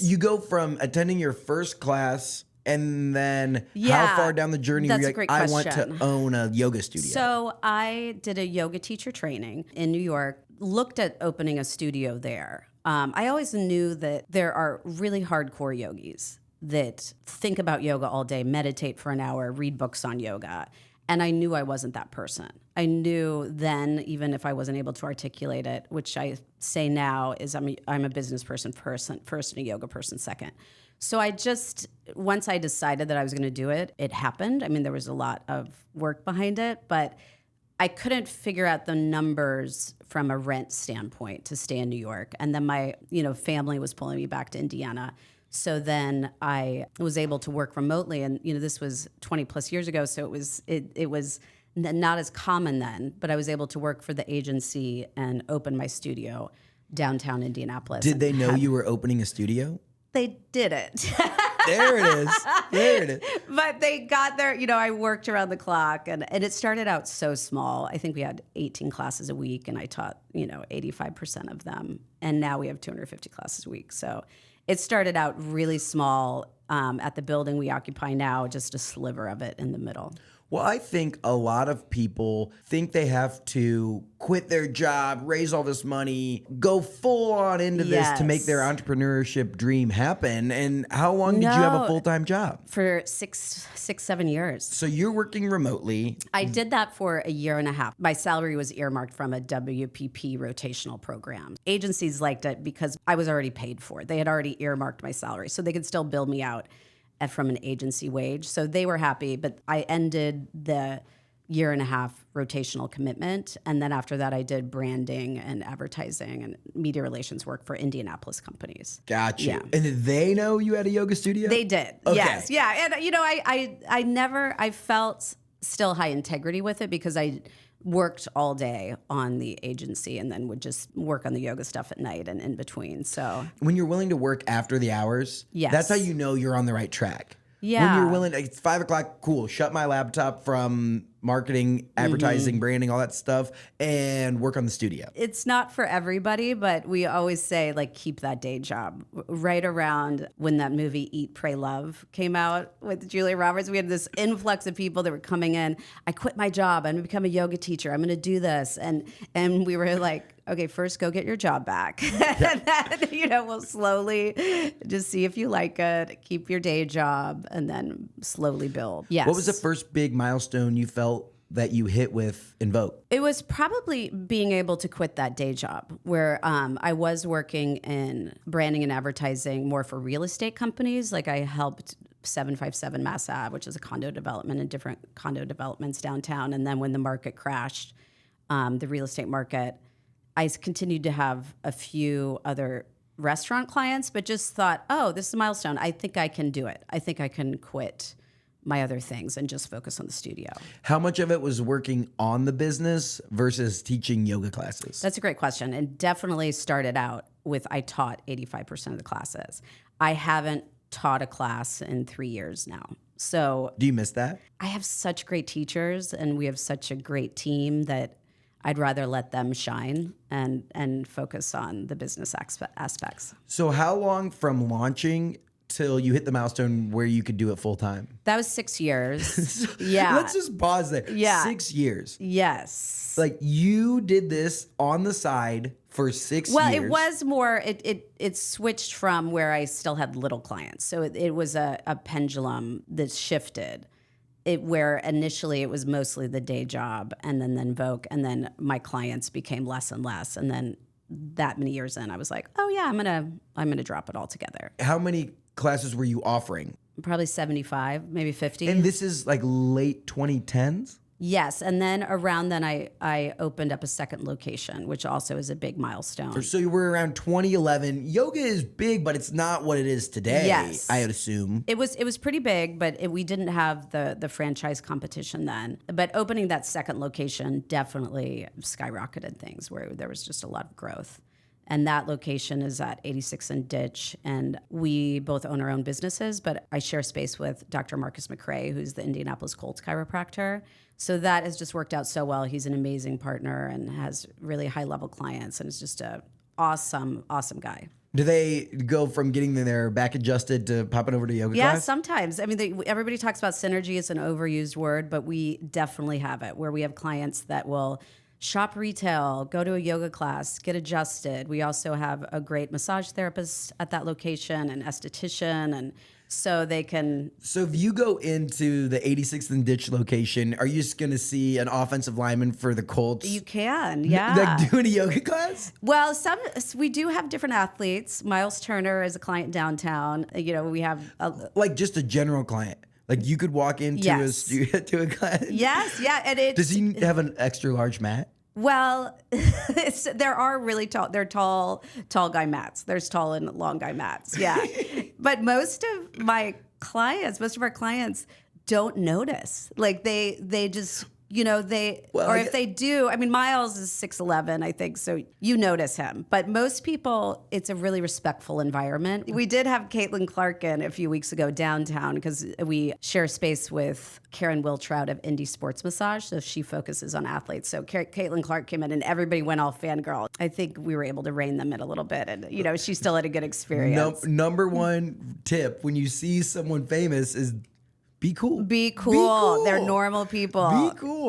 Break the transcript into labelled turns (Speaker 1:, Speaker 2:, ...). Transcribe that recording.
Speaker 1: You go from attending your first class and then
Speaker 2: Yeah,
Speaker 1: how far down the journey were
Speaker 2: that's
Speaker 1: you
Speaker 2: a
Speaker 1: like,
Speaker 2: great
Speaker 1: I want to
Speaker 2: question.
Speaker 1: own a yoga studio?
Speaker 2: So I did a yoga teacher training in New York, looked at opening a studio there. I always knew that there are really hardcore yogis that think about yoga all day, meditate for an hour, read books on yoga. And I knew I wasn't that person. I knew then, even if I wasn't able to articulate it, which I say now is I'm a business person first and a yoga person second. So I just, once I decided that I was going to do it, it happened. I mean, there was a lot of work behind it, but I couldn't figure out the numbers from a rent standpoint to stay in New York. And then my, family was pulling me back to Indiana. So then I was able to work remotely, and this was 20 plus years ago, so it was not as common then, but I was able to work for the agency and open my studio downtown Indianapolis.
Speaker 1: Did they know you were opening a studio?
Speaker 2: They didn't.
Speaker 1: There it is. There it is.
Speaker 2: But they got there, I worked around the clock, and it started out so small. I think we had 18 classes a week, and I taught, 85% of them. And now we have 250 classes a week. So it started out really small at the building we occupy now, just a sliver of it in the middle.
Speaker 1: Well, I think a lot of people think they have to quit their job, raise all this money, go full on into this to make their entrepreneurship dream happen. And how long did you have a full-time job?
Speaker 2: For 7 years.
Speaker 1: So you're working remotely.
Speaker 2: I did that for a year and a half. My salary was earmarked from a WPP rotational program. Agencies liked it because I was already paid for it. They had already earmarked my salary, so they could still bill me out from an agency wage. So they were happy, but I ended the year and a half rotational commitment. And then after that, I did branding and advertising and media relations work for Indianapolis companies.
Speaker 1: Got you.
Speaker 2: Yeah.
Speaker 1: And did they know you had a yoga studio?
Speaker 2: They did.
Speaker 1: Okay.
Speaker 2: Yes. Yeah. And I felt still high integrity with it because I worked all day on the agency and then would just work on the yoga stuff at night and in between. So
Speaker 1: when you're willing to work after the hours,
Speaker 2: yes,
Speaker 1: that's how you know you're on the right track.
Speaker 2: Yeah.
Speaker 1: When you're willing, it's 5 o'clock, cool, shut my laptop from marketing, advertising, branding, all that stuff, and work on the studio.
Speaker 2: It's not for everybody, but we always say, keep that day job. Right around when that movie Eat, Pray, Love came out with Julia Roberts, we had this influx of people that were coming in. I quit my job. I'm going to become a yoga teacher. I'm going to do this. And we were like, okay, first go get your job back. And then, we'll slowly just see if you like it, keep your day job, and then slowly build. Yes.
Speaker 1: What was the first big milestone you felt that you hit with Invoke?
Speaker 2: It was probably being able to quit that day job where I was working in branding and advertising more for real estate companies. Like I helped 757 Mass Ave, which is a condo development and different condo developments downtown. And then when the market crashed, the real estate market, I continued to have a few other restaurant clients, but just thought, oh, this is a milestone. I think I can do it. I think I can quit my other things and just focus on the studio.
Speaker 1: How much of it was working on the business versus teaching yoga classes?
Speaker 2: That's a great question. And definitely started out with I taught 85% of the classes. I haven't taught a class in 3 years now. So
Speaker 1: do you miss that?
Speaker 2: I have such great teachers and we have such a great team that I'd rather let them shine and focus on the business aspects.
Speaker 1: So how long from launching till you hit the milestone where you could do it full time?
Speaker 2: That was 6 years. Yeah.
Speaker 1: Let's just pause there.
Speaker 2: Yeah.
Speaker 1: 6 years.
Speaker 2: Yes.
Speaker 1: Like you did this on the side for 6 years.
Speaker 2: Well, it was more, it switched from where I still had little clients. So it was a pendulum that shifted. Where initially it was mostly the day job and then Invoke, and then my clients became less and less. And then that many years in, I was like, oh yeah, I'm gonna drop it all together.
Speaker 1: How many classes were you offering?
Speaker 2: Probably 75, maybe 50.
Speaker 1: And this is like late 2010s?
Speaker 2: Yes, and then around then I opened up a second location, which also is a big milestone.
Speaker 1: So you were around 2011. Yoga is big, but it's not what it is today.
Speaker 2: Yes,
Speaker 1: I would assume
Speaker 2: it was pretty big, but we didn't have the franchise competition then. But opening that second location definitely skyrocketed things, where there was just a lot of growth. And that location is at 86 and Ditch. And we both own our own businesses, but I share space with Dr. Marcus McRae, who's the Indianapolis Colts chiropractor. So that has just worked out so well. He's an amazing partner and has really high-level clients and is just a awesome, awesome guy.
Speaker 1: Do they go from getting their back adjusted to popping over to yoga
Speaker 2: Yeah,
Speaker 1: class?
Speaker 2: sometimes. I mean, everybody talks about synergy as an overused word, but we definitely have it where we have clients that will shop retail, go to a yoga class, get adjusted. We also have a great massage therapist at that location, an esthetician, and so they can.
Speaker 1: So if you go into the 86th and Ditch location, are you just going to see an offensive lineman for the Colts?
Speaker 2: You can, yeah.
Speaker 1: Like doing a yoga class?
Speaker 2: Well, we do have different athletes. Miles Turner is a client downtown. You know, we have
Speaker 1: Like just a general client. Like you could walk into
Speaker 2: Yes.
Speaker 1: to a class.
Speaker 2: yes, yeah, and it's
Speaker 1: Does he have an extra large mat?
Speaker 2: well, there are really tall. They're tall guy mats. There's tall and long guy mats. Yeah, but most of our clients don't notice. Like they just. If they do, I mean, Miles is 6'11", I think, so you notice him. But most people, it's a really respectful environment. We did have Caitlin Clark in a few weeks ago downtown because we share space with Karen Wiltrout of Indie Sports Massage, so she focuses on athletes. So Caitlin Clark came in and everybody went all fangirl. I think we were able to rein them in a little bit, and she still had a good experience.
Speaker 1: Number one tip when you see someone famous is be cool.
Speaker 2: Be cool. They're normal people.
Speaker 1: Be cool.